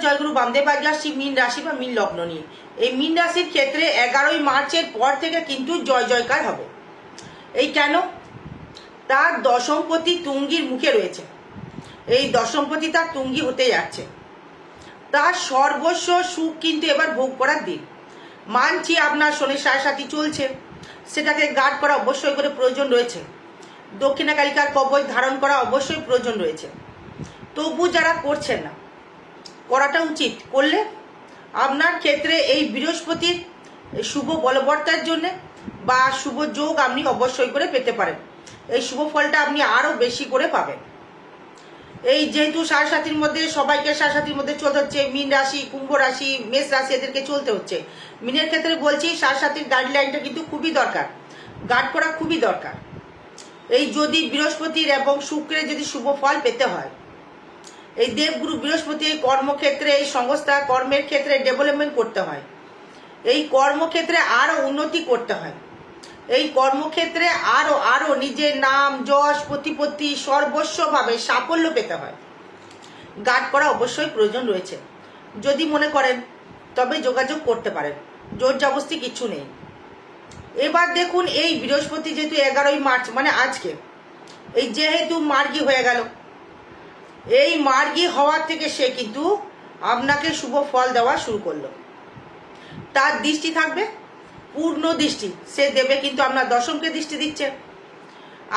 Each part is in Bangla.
জয়গুরু বামদেব আজকে আসছি মীন রাশি বা মীন লগ্ন নিয়ে। এই মীন রাশির ক্ষেত্রে 11ই মার্চের পর থেকে কিন্তু জয় জয়কার হবে। এই কেন? তার দশমপতি তুঙ্গির মুখে রয়েছে। এই দশমপতি তার তুঙ্গি হতে যাচ্ছে। তার সর্বস্ব সুখ কিন্তু এবার ভোগ করার দিন। মানছি আপনার শনি সাড়ে চলছে, সেটাকে গার্ড করা অবশ্যই করে প্রয়োজন রয়েছে। দক্ষিণা কালিকার কবচ ধারণ করা অবশ্যই প্রয়োজন রয়েছে। তবু যারা করছেন না, করাটা উচিত। করলে আপনার ক্ষেত্রে এই বৃহস্পতির শুভ বলবর্তার জন্যে বা শুভ যোগ আপনি অবশ্যই করে পেতে পারেন। এই শুভ ফলটা আপনি আরও বেশি করে পাবেন। এই যেহেতু সাড়ে মধ্যে সবাইকে সাড়ে মধ্যে চলতে হচ্ছে, মীন রাশি, কুম্ভ রাশি, মেষ রাশি এদেরকে চলতে হচ্ছে। মীনের ক্ষেত্রে বলছি সাড়ে গাইডলাইনটা কিন্তু খুবই দরকার, গার্ড করা খুবই দরকার। এই যদি বৃহস্পতির এবং শুক্রের যদি শুভ ফল পেতে হয়, এই দেবগুরু বৃহস্পতি এই কর্মক্ষেত্রে, এই সংস্থা কর্মের ক্ষেত্রে ডেভেলপমেন্ট করতে হয়, এই কর্মক্ষেত্রে আরও উন্নতি করতে হয়, এই কর্মক্ষেত্রে আরও নিজের নাম যশ প্রতিপত্তি সর্বস্বভাবে সাফল্য পেতে হয়। গার্ড করা অবশ্যই প্রয়োজন রয়েছে। যদি মনে করেন তবে যোগাযোগ করতে পারেন, জোর জবরদস্তি কিছু নেই। এবার দেখুন, এই বৃহস্পতি যেহেতু 11ই মার্চ মানে আজকে, এই যেহেতু মার্গী হয়ে গেল, এই মার্গী হওয়ার থেকে সে কিন্তু আপনাকে শুভ ফল দেওয়া শুরু করলো। তার দৃষ্টি থাকবে, পূর্ণ দৃষ্টি সে দেবে, কিন্তু আপনার দশমকে দৃষ্টি দিচ্ছে,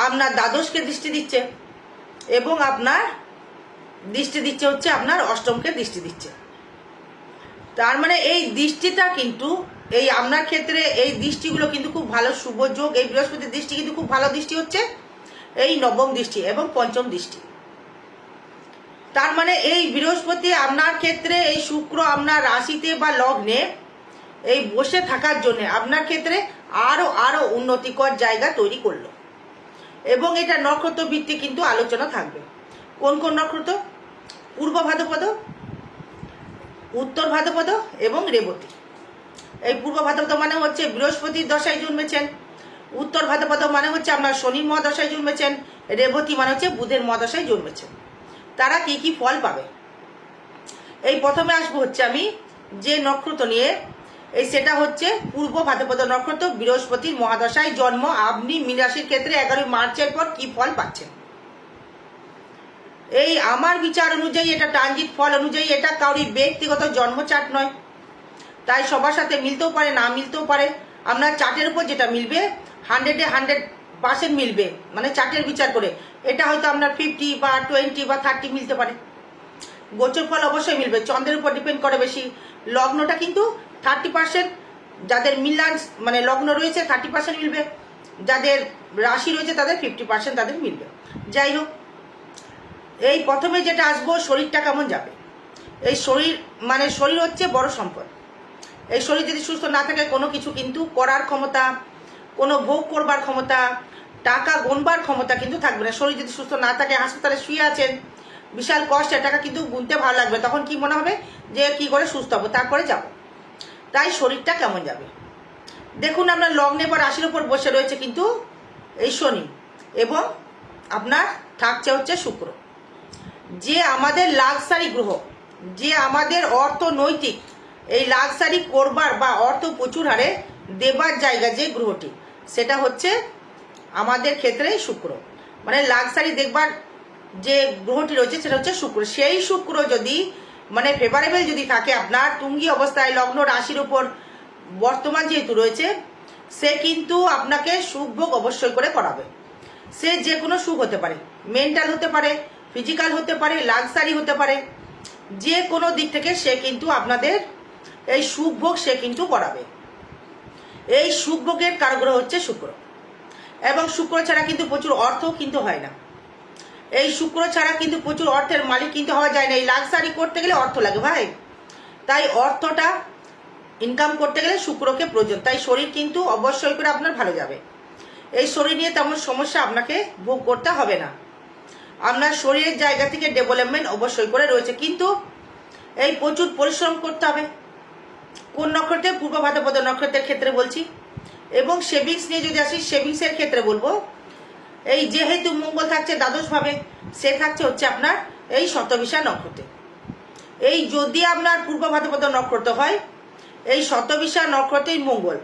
আপনার দ্বাদশকে দৃষ্টি দিচ্ছে, এবং আপনার দৃষ্টি দিচ্ছে হচ্ছে আপনার অষ্টমকে দৃষ্টি দিচ্ছে। তার মানে এই দৃষ্টিটা কিন্তু এই আপনার ক্ষেত্রে এই দৃষ্টিগুলো কিন্তু খুব ভালো শুভ যোগ। এই বৃহস্পতির দৃষ্টি কিন্তু খুব ভালো দৃষ্টি হচ্ছে, এই নবম দৃষ্টি এবং পঞ্চম দৃষ্টি। তার মানে এই বৃহস্পতি আপনার ক্ষেত্রে, এই শুক্র আপনার রাশিতে বা লগ্নে এই বসে থাকার জন্য আপনার ক্ষেত্রে আরো উন্নতিকর জায়গা তৈরি করলো। এবং এটা নক্ষত্র ভিত্তিক কিন্তু আলোচনা থাকবে। কোন কোন নক্ষত্র? পূর্ব ভাদ্রপদ, উত্তর ভাদ্রপদ এবং রেবতী। এই পূর্ব ভাদ্রপদ মানে হচ্ছে বৃহস্পতির দশায় জন্মেছেন, উত্তর ভাদ্রপদ মানে হচ্ছে আপনার শনির মহাদশায় জন্মেছেন, রেবতী মানে হচ্ছে বুধের মহাদশায় জন্মেছেন। তারা কি কি ফল পাবে? এই প্রথমে আসবো হচ্ছে আমি যে নক্ষত্র নিয়ে, এই সেটা হচ্ছে পূর্ব ভাদ্রপদ নক্ষত্র, বৃহস্পতির মহাদশায় জন্ম। আপনি মীন রাশির ক্ষেত্রে 11ই মার্চের পর কি ফল পাচ্ছেন? এই আমার বিচার অনুযায়ী, এটা ট্রানজিট ফল অনুযায়ী, এটা কারোর ব্যক্তিগত জন্ম চার্ট নয়, তাই সবার সাথে মিলতেও পারে, না মিলতেও পারে। আপনার চার্টের উপর যেটা মিলবে 100% মিলবে, মানে চার্টের বিচার করে। এটা হয়তো আপনার 50 বা 20 বা 30 মিলতে পারে। গোচর ফল অবশ্যই মিলবে, চন্দ্রের উপর ডিপেন্ড করে বেশি। লগ্নটা কিন্তু 30%, যাদের মিলান মানে লগ্ন রয়েছে 30% মিলবে, যাদের রাশি রয়েছে তাদের 50% তাদের মিলবে। যাই হোক, এই প্রথমে যেটা আসবো, শরীরটা কেমন যাবে। এই শরীর মানে শরীর হচ্ছে বড় সম্পদ। এই শরীর যদি সুস্থ না থাকে, কোনো কিছু কিন্তু করার ক্ষমতা, কোনো ভোগ করবার ক্ষমতা, টাকা গুনবার ক্ষমতা কিন্তু থাকবে না। শরীর যদি সুস্থ না থাকে, হাসপাতালে শুয়ে আছেন, বিশাল কষ্টে টাকা কিন্তু গুনতে ভালো লাগবে, তখন কি মনে হবে যে কি করে সুস্থ হবো, তারপরে যাব। তাই শরীরটা কেমন যাবে দেখুন। আপনার লগ্নে বা রাশির উপর বসে রয়েছে কিন্তু এই শনি, এবং আপনার থাকছে হচ্ছে শুক্র, যে আমাদের লাক্সারি গ্রহ, যে আমাদের অর্থনৈতিক এই লাক্সারি করবার বা অর্থ প্রচুর হারে দেবার জায়গা যে গ্রহটি, সেটা হচ্ছে আমাদের ক্ষেত্রে শুক্র। মানে লাক্সারি দেখবার যে গ্রহটি রয়েছে সেটা হচ্ছে শুক্র। সেই শুক্র যদি মানে ফেভারেবল যদি থাকে আপনার তুঙ্গি অবস্থায় লগ্ন রাশির উপর বর্তমান যেহেতু রয়েছে, সে কিন্তু আপনাকে সুখ ভোগ অবশ্যই করে করাবে। সে যে কোনো সুখ হতে পারে, মেন্টাল হতে পারে, ফিজিক্যাল হতে পারে, লাক্সারি হতে পারে, যে কোনো দিক থেকে সে কিন্তু আপনাদের এই সুখ ভোগ সে কিন্তু করাবে। এই সুখ ভোগের কারগ্রহ হচ্ছে শুক্র, এবং শুক্র ছাড়া কিন্তু প্রচুর অর্থ কিন্তু হয় না। এই শুক্র ছাড়া কিন্তু প্রচুর অর্থের মালিক কিন্তু হওয়া যায় না। এই লাক্সারি করতে গেলে অর্থ লাগে ভাই, তাই অর্থটা ইনকাম করতে গেলে শুক্রকে প্রয়োজন। তাই শরীর কিন্তু অবশ্যই করে আপনার ভালো যাবে। এই শরীর নিয়ে তেমন সমস্যা আপনাকে ভোগ করতে হবে না। আপনার শরীরের জায়গা থেকে ডেভেলপমেন্ট অবশ্যই করে রয়েছে, কিন্তু এই প্রচুর পরিশ্রম করতে হবে। কোন নক্ষত্রে? পূর্ব ভাদ্রপদ নক্ষত্রের ক্ষেত্রে বলছি। এবং সেভিংস নিয়ে যদি আসি, সেভিংসের ক্ষেত্রে বলবো, এই যেহেতু মঙ্গল থাকছে দ্বাদশভাবে, সে থাকছে হচ্ছে আপনার এই শতবিশা নক্ষত্রে। এই যদি আপনার পূর্ব ভাদ্রপদ নক্ষত্র হয়, এই শতবিশা নক্ষত্রের মঙ্গল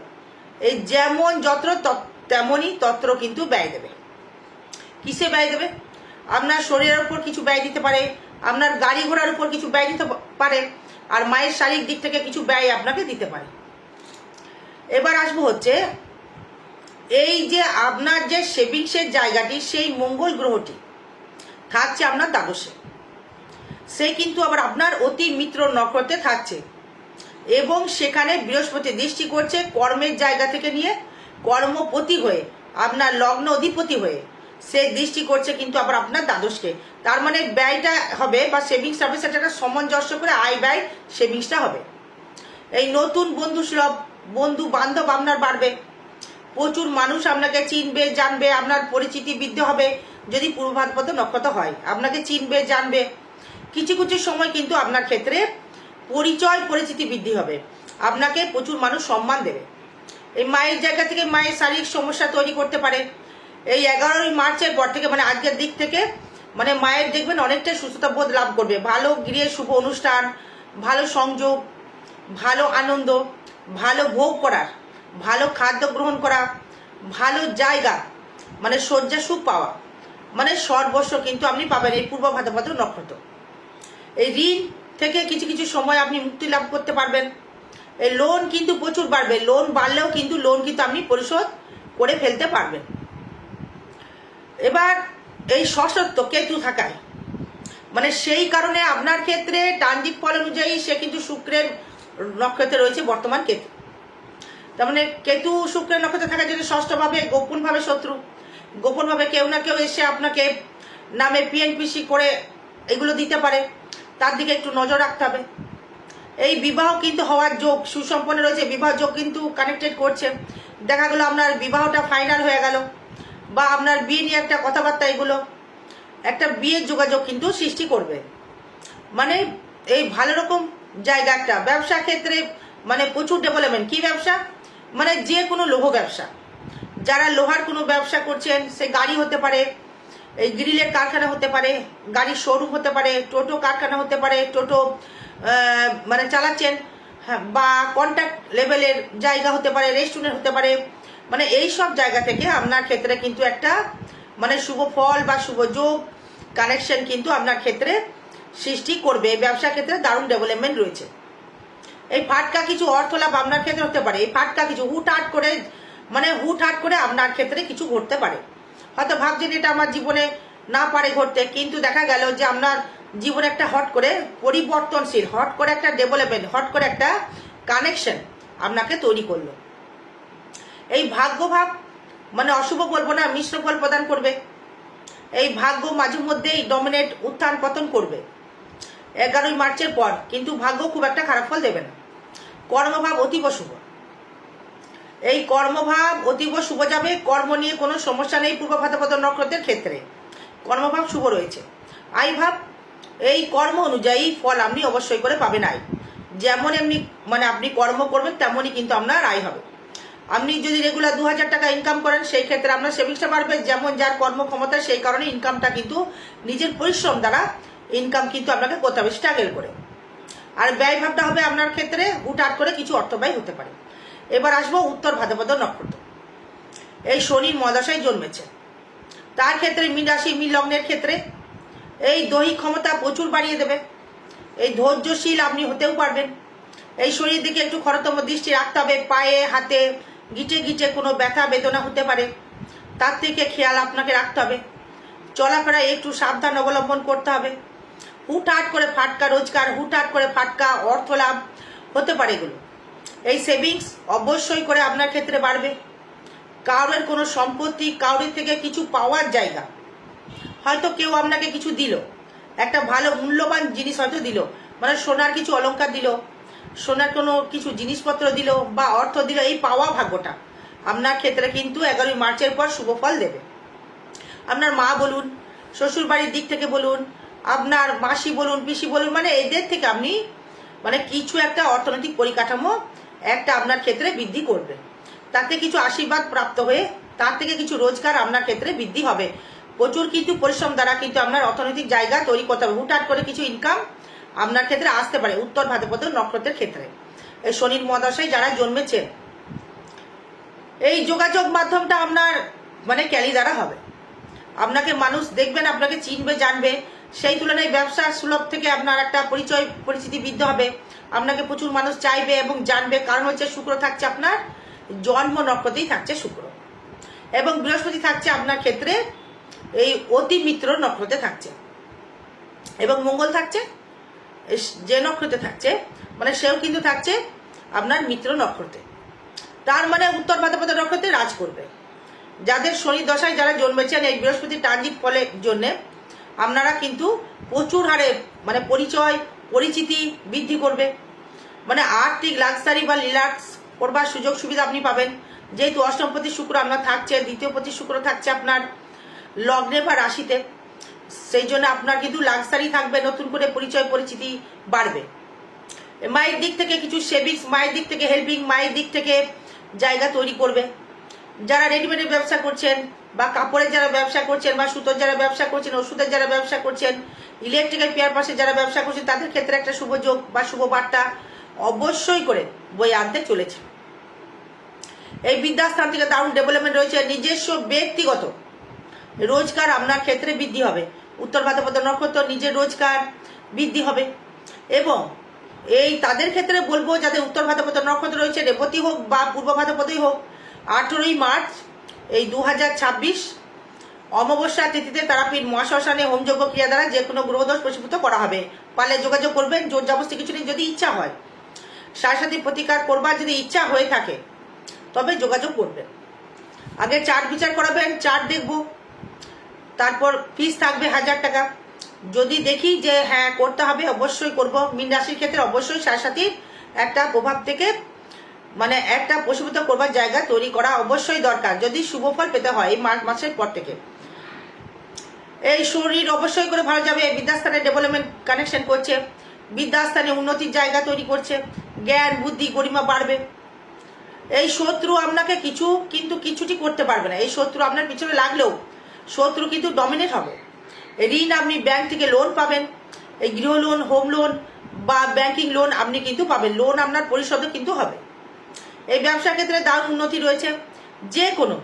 এই যেমন যত্র তেমনই তত্র কিন্তু ব্যয় দেবে। কিসে ব্যয় দেবে? আপনার শরীরের উপর কিছু ব্যয় দিতে পারে, আপনার গাড়ি ঘোড়ার উপর কিছু ব্যয় দিতে পারে, আর মায়ের শারীরিক দিক থেকে কিছু ব্যয় আপনাকে দিতে পারে। এবার আসবো হচ্ছে এই যে আপনার যে সেভিংসের জায়গাটি, সেই মঙ্গল গ্রহটি থাকছে আপনার দ্বাদশে, সে কিন্তু আবার আপনার অতি মিত্র নক্ষত্রে থাকছে, এবং সেখানে বৃহস্পতি দৃষ্টি করছে কর্মের জায়গা থেকে নিয়ে কর্মপতি হয়ে, আপনার লগ্ন অধিপতি হয়ে সে দৃষ্টি করছে কিন্তু আবার আপনার দ্বাদশকে। তার মানে ব্যয়টা হবে বা সেভিংস হবে, সেটা একটা সামঞ্জস্য করে আয় ব্যয় সেভিংসটা হবে। এই নতুন বন্ধু সুলভ, বন্ধু বান্ধব আপনার বাড়বে, প্রচুর মানুষ আপনাকে চিনবে জানবে, আপনার পরিচিতি বৃদ্ধি হবে। যদি পূর্ব ভাদ্রপদ নক্ষত্র হয়, আপনাকে চিনবে জানবে। কিছু কিছু সময় কিন্তু আপনার ক্ষেত্রে পরিচয় পরিচিতি বৃদ্ধি হবে, আপনাকে প্রচুর মানুষ সম্মান দেবে। এই মায়ের জায়গা থেকে মায়ের শারীরিক সমস্যা তৈরি করতে পারে। এই 11ই মার্চের পর থেকে, মানে আজকের দিক থেকে, মানে মায়ের দেখবেন অনেকটাই সুস্থতা বোধ লাভ করবে। ভালো গৃহের শুভ অনুষ্ঠান, ভালো সংযোগ, ভালো আনন্দ, ভালো ভোগ করার, ভালো খাদ্য গ্রহণ করা, ভালো জায়গা, মানে শয্যা সুখ পাওয়া, মানে সর্বস্ব কিন্তু আপনি পাবেন এই পূর্ব ভাদ্রপদ নক্ষত্র। এই ঋণ থেকে কিছু কিছু সময় আপনি মুক্তি লাভ করতে পারবেন। এই লোন কিন্তু প্রচুর বাড়বে, লোন বাড়লেও কিন্তু লোন কিন্তু আপনি পরিশোধ করে ফেলতে পারবেন। এবার এই ষষ্ঠত্ব কেতু থাকায়, মানে সেই কারণে আপনার ক্ষেত্রে ট্রানজিট ফল অনুযায়ী সে কিন্তু শুক্রের নক্ষত্রে রয়েছে বর্তমান কেতু। তার মানে কেতু শুক্রের নক্ষত্রে থাকার জন্য ষষ্ঠভাবে গোপনভাবে শত্রু, গোপনভাবে কেউ না কেউ এসে আপনাকে নামে পিএনপিসি করে এগুলো দিতে পারে, তার দিকে একটু নজর রাখতে হবে। এই বিবাহ কিন্তু হওয়ার যোগ সুসম্পন্ন রয়েছে, বিবাহ যোগ কিন্তু কানেক্টেড করছে। দেখা গেলো আপনার বিবাহটা ফাইনাল হয়ে গেল, বা আপনার বিয়ে নিয়ে একটা কথাবার্তা, এগুলো একটা বিয়ের যোগাযোগ কিন্তু সৃষ্টি করবে। মানে এই ভালো রকম জায়গা একটা ব্যবসা ক্ষেত্রে, মানে প্রচুর ডেভেলপমেন্ট। কি ব্যবসা? মানে যে কোনো লৌহ ব্যবসা, যারা লোহার কোনো ব্যবসা করছেন, সে গাড়ি হতে পারে, এই গ্রিলের কারখানা হতে পারে, গাড়ির শোরুম হতে পারে, টোটো কারখানা হতে পারে, টোটো মানে চালাচ্ছেন, হ্যাঁ, বা কন্ট্রাক্ট লেভেলের জায়গা হতে পারে, রেস্টুরেন্ট হতে পারে। মানে এই সব জায়গা থেকে আপনার ক্ষেত্রে কিন্তু একটা মানে শুভ ফল বা শুভ যোগ কানেকশন কিন্তু আপনার ক্ষেত্রে সৃষ্টি করবে। ব্যবসা ক্ষেত্রে দারুণ ডেভেলপমেন্ট রয়েছে। এই ফাটকা কিছু অর্থ লাভ আপনার ক্ষেত্রে হতে পারে। এই ফাটকা কিছু হুটহাট করে, মানে হুটহাট করে আপনার ক্ষেত্রে কিছু ঘটতে পারে। হয়তো ভাবছেন এটা আমার জীবনে না পারে ঘটতে, কিন্তু দেখা গেল যে আপনার জীবনে একটা হট করে পরিবর্তনশীল, হট করে একটা ডেভেলপমেন্ট, হট করে একটা কানেকশন আপনাকে তৈরি করলো। এই ভাগ্যভাব, মানে অশুভ বলবো না, মিশ্র ফল প্রদান করবে। এই ভাগ্য মাঝে মধ্যেই ডমিনেট, উত্থান পতন করবে 11ই মার্চের পর, কিন্তু ভাগ্য খুব একটা খারাপ ফল দেবে না। কর্মভাব অতীব শুভ, এই কর্মভাব অতীব শুভ যাবে। কর্ম নিয়ে কোনো সমস্যা নেই পূর্ব ভাদ্রপদ নক্ষত্রের ক্ষেত্রে, কর্মভাব শুভ রয়েছে। আয় ভাব, এই কর্ম অনুযায়ী ফল আপনি অবশ্যই করে পাবেন। আয় যেমন এমনি, মানে আপনি কর্ম করবেন তেমনই কিন্তু আপনার আয় হবে। আপনি যদি রেগুলার 2000 টাকা ইনকাম করেন, সেই ক্ষেত্রে আপনার সেভিংসটা বাড়বে। যেমন যার কর্মক্ষমতা, সেই কারণে ইনকামটা কিন্তু নিজের পরিশ্রম দ্বারা ইনকাম কিন্তু আপনাকে করতে হবে স্ট্রাগল করে। আর ব্যয় ভাবটা হবে আপনার ক্ষেত্রে হুটহাট করে কিছু অর্থ ব্যয় হতে পারে। এবার আসবো উত্তর ভাদ্রপদ নক্ষত্র। এই শনির মহাদশায় জন্মেছে, তার ক্ষেত্রে মীন রাশি মীন লগ্নের ক্ষেত্রে এই দৈহিক ক্ষমতা প্রচুর বাড়িয়ে দেবে। এই ধৈর্যশীল আপনি হতেও পারবেন। এই শরীর দিকে একটু খরতম দৃষ্টি রাখতে হবে। পায়ে হাতে গিটে গিটে কোনো ব্যথা বেদনা হতে পারে, তার থেকে খেয়াল আপনাকে রাখতে হবে। চলাফেরায় একটু সাবধান অবলম্বন করতে হবে। হুটহাট করে ফাটকা রোজগার, হুটহাট করে ফাটকা অর্থ লাভ হতে পারে এগুলো। এই সেভিংস অবশ্যই করে আপনার ক্ষেত্রে বাড়বে। কারোর কোনো সম্পত্তি, কারোর থেকে কিছু পাওয়ার জায়গা, হয়তো কেউ আপনাকে কিছু দিল, একটা ভালো মূল্যবান জিনিস হয়তো দিল, মানে সোনার কিছু অলংকার দিল, সোনার কোনো কিছু জিনিসপত্র দিল বা অর্থ দিল। এই পাওয়া ভাগ্যটা আপনার ক্ষেত্রে কিন্তু 11ই মার্চের পর শুভ ফল দেবে। আপনার মা বলুন, শ্বশুর বাড়ির দিক থেকে বলুন, আপনার মাসি বলুন, পিসি বলুন, মানে এদের থেকে আপনি মানে কিছু একটা অর্থনৈতিক পরিকাঠামো একটা আপনার ক্ষেত্রে বৃদ্ধি করবে। তাতে কিছু আশীর্বাদ প্রাপ্ত হয়ে তার থেকে কিছু রোজগার আপনার ক্ষেত্রে বৃদ্ধি হবে। প্রচুর কিন্তু পরিশ্রম দ্বারা কিন্তু আপনার অর্থনৈতিক জায়গা তৈরি করতে হবে। হুটহাট করে কিছু ইনকাম আপনার ক্ষেত্রে আসতে পারে উত্তর ভাদ্রপদ নক্ষত্রের ক্ষেত্রে। এই শনির মহাদশায় যারা জন্মেছেন, এই যোগাযোগ মাধ্যমটা আপনার মানে ক্যালি দ্বারা হবে। আপনাকে মানুষ দেখবেন, আপনাকে চিনবে, জানবে, সেই তুলনায় ব্যবসার সুলভ থেকে আপনার একটা পরিচয় পরিচিতি বৃদ্ধি হবে। আপনাকে প্রচুর মানুষ চাইবে এবং জানবে, কারণ হচ্ছে শুক্র থাকছে আপনার জন্ম নক্ষত্রেই থাকছে শুক্র, এবং বৃহস্পতি থাকছে আপনার ক্ষেত্রে এই অতি মিত্র নক্ষত্রে থাকছে, এবং মঙ্গল থাকছে যে নক্ষত্রে থাকছে মানে সেও কিন্তু থাকছে আপনার মিত্র নক্ষত্রে। তার মানে উত্তর ভাদ্রপদ নক্ষত্রে রাজ করবে। যাদের শনি দশায় যারা জন্মেছেন, এই বৃহস্পতি ট্রানজিট ফলের জন্যে আপনারা কিন্তু প্রচুর হারে মানে পরিচয় পরিচিতি বৃদ্ধি করবে, মানে আর্থিক লাক্সারি বা রিল্যাক্স করবার সুযোগ সুবিধা আপনি পাবেন। যেহেতু অষ্টমপতি শুক্র আপনার থাকছে, দ্বিতীয়পতি শুক্র থাকছে আপনার লগ্নে বা রাশিতে, সেই জন্য আপনার কিন্তু লাক্সারি থাকবে, নতুন করে পরিচয় পরিচিতি বাড়বে। মায়ের দিক থেকে কিছু সেভিংস, মায়ের দিক থেকে হেল্পিং, মায়ের দিক থেকে জায়গা তৈরি করবে। যারা রেডিমেডের ব্যবসা করছেন বা কাপড়ের যারা ব্যবসা করছেন বা সুতোর যারা ব্যবসা করছেন, ওষুধের যারা ব্যবসা করছেন, ইলেকট্রিক্যাল পেয়ার পাশে যারা ব্যবসা করছেন, তাদের ক্ষেত্রে একটা শুভ যোগ বা শুভ বার্তা অবশ্যই করে বয়ে আনতে চলেছে। এই বিদ্যাস্থান থেকে দারুণ ডেভেলপমেন্ট রয়েছে। নিজস্ব ব্যক্তিগত রোজগার আপনার ক্ষেত্রে বৃদ্ধি হবে। উত্তর ভাদ্রপদ নক্ষত্র নিজের রোজগার বৃদ্ধি হবে, এবং এই তাদের ক্ষেত্রে বলবো যাদের উত্তর ভাদ্রপদ নক্ষত্র রয়েছে, রেবতী হোক বা পূর্ব ভাদ্রপদই হোক, 18ই মার্চ এই 2026 অমাবস্যা তিথিতে তারাপীঠ মহাশ্মশানে হোমযজ্ঞ ক্রিয়া দ্বারা যে কোনো গ্রহদোষ প্রশীভূত করা হবে। পারলে যোগাযোগ করবেন, জোর জবরদস্তি কিছু নেই, যদি ইচ্ছা হয় সাথে প্রতিকার করবার যদি ইচ্ছা হয়ে থাকে তবে যোগাযোগ করবেন। আগে চার্ট বিচার করাবেন, চার্ট দেখব, তারপর ফিস থাকবে 1000 টাকা। যদি দেখি যে হ্যাঁ করতে হবে অবশ্যই করব। মীন রাশির ক্ষেত্রে অবশ্যই সাথীর একটা প্রভাব থেকে মানে একটা বশীভূত করবার জায়গা তৈরি করা অবশ্যই দরকার, যদি শুভ ফল পেতে হয় এই মার্চ মাসের পর থেকে। এই শরীর অবশ্যই করে ভালো যাবে। বিদ্যাস্থানে ডেভেলপমেন্ট কানেকশন করছে, বিদ্যাস্থানে উন্নতির জায়গা তৈরি করছে, জ্ঞান বুদ্ধি গরিমা বাড়বে। এই শত্রু আপনাকে কিছুটি করতে পারবে না। এই শত্রু আপনার পিছনে লাগলেও শত্রু কিন্তু ডমিনেট হবে। ঋণ আপনি ব্যাংক থেকে লোন পাবেন, এই গৃহ লোন, হোম লোন বা ব্যাংকিং লোন আপনি কিন্তু পাবেন, লোন আপনার পরিশোধও কিন্তু হবে। এই ব্যবসার ক্ষেত্রে দারুণ উন্নতি রয়েছে। যে কোনো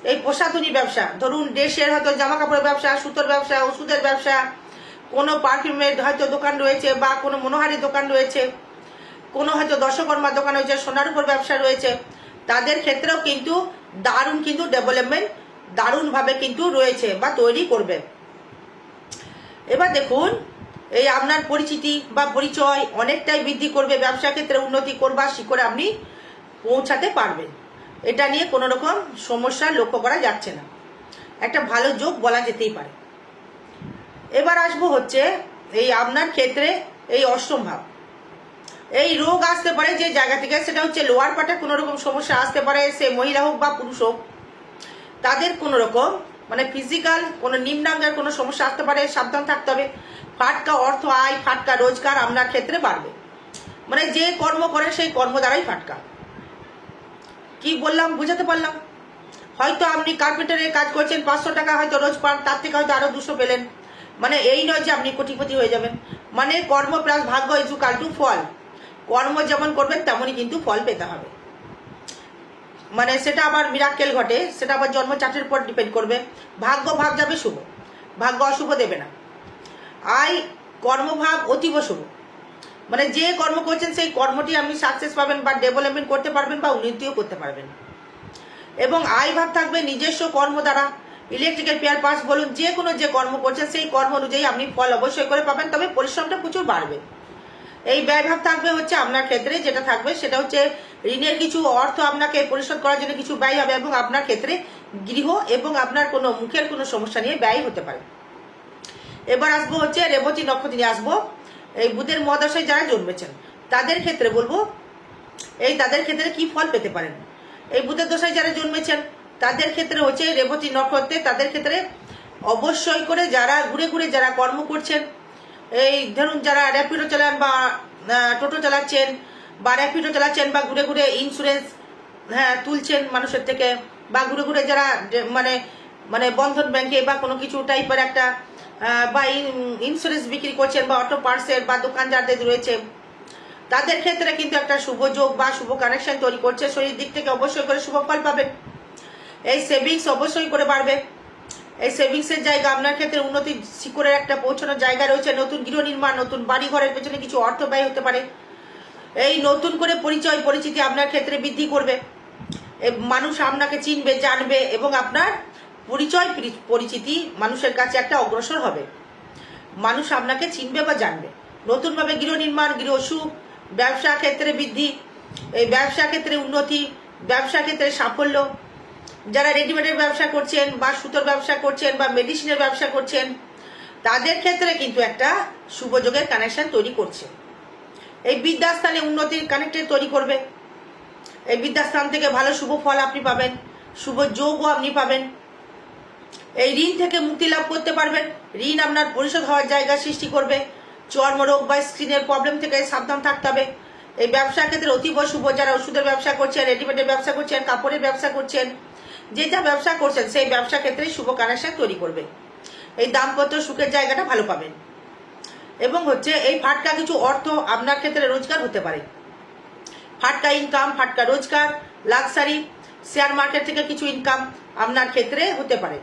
এই প্রসাধনী ব্যবসা, ধরুন দেশের হয়তো জামা কাপড়ের ব্যবসা, সুতোর ব্যবসা, ওষুধের ব্যবসা, কোনো পারফিউমের হয়তো দোকান রয়েছে বা কোনো মনোহারি দোকান রয়েছে, কোনো হয়তো দশকর্মার দোকান রয়েছে, সোনার উপর ব্যবসা রয়েছে, তাদের ক্ষেত্রেও কিন্তু দারুণ কিন্তু ডেভেলপমেন্ট দারুণভাবে কিন্তু রয়েছে বা তৈরি করবে। এবার দেখুন এই আপনার পরিচিতি বা পরিচয় অনেকটাই বৃদ্ধি করবে। ব্যবসা ক্ষেত্রে উন্নতি করবার শিখরে আপনি পৌঁছাতে পারবেন, এটা নিয়ে কোনো রকম সমস্যা লক্ষ্য করা যাচ্ছে না, একটা ভালো যোগ বলা যেতেই পারে। এবার আসবো হচ্ছে এই আপনার ক্ষেত্রে এই অষ্টম ভাব, এই রোগ আসতে পারে যে জায়গা থেকে, সেটা হচ্ছে লোয়ার পার্টে কোনো রকম সমস্যা আসতে পারে, সে মহিলা হোক বা পুরুষ হোক, তাদের কোনো রকম মানে ফিজিক্যাল কোনো নিম্নাঙ্গের কোনো সমস্যা আসতে পারে, সাবধান থাকতে হবে। ফাটকা অর্থ আয়, ফাটকা রোজগার আপনার ক্ষেত্রে বাড়বে, মানে যে কর্ম করেন সেই কর্ম দ্বারাই ফাটকা। কি বললাম বুঝাতে পারলাম? হয়তো আপনি কার্পেন্টারের কাজ করছেন, 500 টাকা হয়তো রোজ পান, তার থেকে হয়তো আরো 200 পেলেন, মানে এই নয় যে আপনি কোটিপতি হয়ে যাবেন। মানে কর্ম প্লাস ভাগ্য ইজুকাল টু ফল। কর্ম যেমন করবেন তেমনই কিন্তু ফল পেতে হবে, মানে সেটা আবার মিরাক্কেল ঘটে, সেটা আবার জন্ম চার্টের উপর ডিপেন্ড করবে। ভাগ্য ভাব যাবে শুভ, ভাগ্য অশুভ দেবে না। আয় কর্মভাব অতীব শুভ, মানে যে কর্ম করছেন সেই কর্মটি আপনি সাকসেস পাবেন বা ডেভেলপমেন্ট করতে পারবেন বা উন্নতিও করতে পারবেন। এবং আয় ভাব থাকবে নিজস্ব কর্ম দ্বারা, ইলেকট্রিক্যাল পেয়ার পাস বলুন, যে কোনো যে কর্ম করছেন সেই কর্ম অনুযায়ী আপনি ফল অবশ্যই করে পাবেন, তবে পরিশ্রমটা প্রচুর বাড়বে। এই ব্যয়ভাব থাকবে হচ্ছে আপনার ক্ষেত্রে, যেটা থাকবে সেটা হচ্ছে ঋণের কিছু অর্থ আপনাকে পরিশোধ করার জন্য কিছু ব্যয় হবে, এবং আপনার ক্ষেত্রে গৃহ এবং আপনার কোনো মুখের কোনো সমস্যা নিয়ে ব্যয় হতে পারে। এবার আসবো হচ্ছে রেবতী নক্ষত্র নিয়ে আসবো। এই বুধের মহাদশায় যারা জন্মেছেন তাদের ক্ষেত্রে বলবো এই তাদের ক্ষেত্রে কি ফল পেতে পারেন। এই বুধের দশায় যারা জন্মেছেন তাদের ক্ষেত্রে হচ্ছে রেবতী নক্ষত্রে, তাদের ক্ষেত্রে অবশ্যই করে যারা ঘুরে ঘুরে যারা কর্ম করছেন, এই ধরুন যারা র্যাপিডো চালান বা টোটো চালাচ্ছেন বা র্যাপিডো চালাচ্ছেন বা ঘুরে ঘুরে ইন্স্যুরেন্স তুলছেন মানুষের থেকে, বা ঘুরে ঘুরে যারা মানে মানে বন্ধন ব্যাংকে বা কোনো কিছু টাইপের একটা বা ইন্স্যুরেন্স বিক্রি করছেন বা অটো পার্টসের বা দোকান যাদের রয়েছে তাদের ক্ষেত্রে কিন্তু একটা শুভ যোগ বা শুভ কানেকশন তৈরি করছে। শরীর দিক থেকে অবশ্যই করে শুভ ফল পাবেন। এই সেভিংস অবশ্যই করে বাড়বে। এই সেভিংসের জায়গা আপনার ক্ষেত্রে উন্নতির শিখরের একটা পৌঁছানোর জায়গা রয়েছে। নতুন গৃহ নির্মাণ, নতুন বাড়ি ঘরের পেছনে কিছু অর্থ ব্যয় হতে পারে। এই নতুন করে পরিচয় পরিচিতি আপনার ক্ষেত্রে বৃদ্ধি করবে। মানুষ আপনাকে চিনবে, জানবে এবং আপনার পরিচয় পরিচিতি মানুষের কাছে একটা অগ্রসর হবে। মানুষ আপনাকে চিনবে বা জানবে। নতুনভাবে গৃহ নির্মাণ, গৃহ সুখ, ব্যবসা ক্ষেত্রে বৃদ্ধি, এই ব্যবসা ক্ষেত্রে উন্নতি, ব্যবসা ক্ষেত্রে সাফল্য। যারা রেডিমেডের ব্যবসা করছেন বা সুতোর ব্যবসা করছেন বা মেডিসিনের ব্যবসা করছেন তাদের ক্ষেত্রে কিন্তু একটা শুভযোগের কানেকশন তৈরি করছে। এই বিদ্যাস্থানে উন্নতির কানেক্টেড তৈরি করবে। এই বিদ্যাস্থান থেকে ভালো শুভ ফল আপনি পাবেন, শুভ যোগও আপনি পাবেন। এই ঋণ থেকে মুক্তি লাভ করতে পারবেন। ঋণ আপনার পরিশোধ হওয়ার জায়গা সৃষ্টি করবে। চর্মরোগ বা স্কিনের প্রবলেম থেকে সাবধান থাকতে হবে। এই ব্যবসা ক্ষেত্রে অতীব শুভ। যারা ওষুধের ব্যবসা করছেন, রেডিমেডের ব্যবসা করছেন, কাপড়ের ব্যবসা করছেন, যে যা ব্যবসা করছেন সেই ব্যবসা ক্ষেত্রে শুভ কানেকশন তৈরি করবে। এই দাম্পত্য সুখের জায়গাটা ভালো পাবেন এবং এই ফাটকা কিছু অর্থ আপনার ক্ষেত্রে রোজগার হতে পারে। ফাটকা ইনকাম, ফাটকা রোজগার, লাক্সারি, শেয়ার মার্কেট থেকে কিছু ইনকাম আপনার ক্ষেত্রে হতে পারে।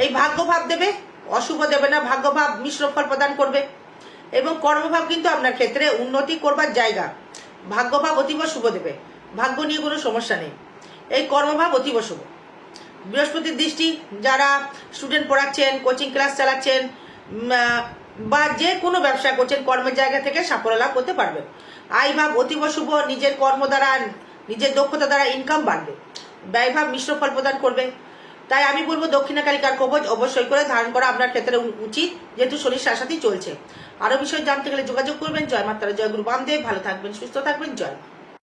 এই ভাগ্যভাব দেবে, অশুভ দেবে না, ভাগ্যভাব মিশ্র ফল প্রদান করবে। এবং কর্মভাব কিন্তু আপনার ক্ষেত্রে উন্নতি করবার জায়গা। ভাগ্যভাব অতীব শুভ দেবে, ভাগ্য নিয়ে কোনো সমস্যা নেই। এই কর্মভাব অতীব শুভ। বৃহস্পতির দৃষ্টি, যারা স্টুডেন্ট পড়াচ্ছেন, কোচিং ক্লাস চালাচ্ছেন বা যে কোনো ব্যবসা করছেন, কর্মের জায়গা থেকে সাফল্য লাভ করতে পারবেন। আয়ভাব অতীব শুভ, নিজের কর্ম দ্বারা, নিজের দক্ষতা দ্বারা ইনকাম বাড়বে। ব্যয়ভাব মিশ্র ফল প্রদান করবে। তাই আমি বলবো দক্ষিণা কালিকার কবচ অবশ্যই করে ধারণ করা আপনার ক্ষেত্রে উচিত, যেহেতু শরীর সাথে চলছে। আরও বিষয় জানতে গেলে যোগাযোগ করবেন। জয় মাতারা, জয় গুরু বামদেব। ভালো থাকবেন, সুস্থ থাকবেন। জয় মা।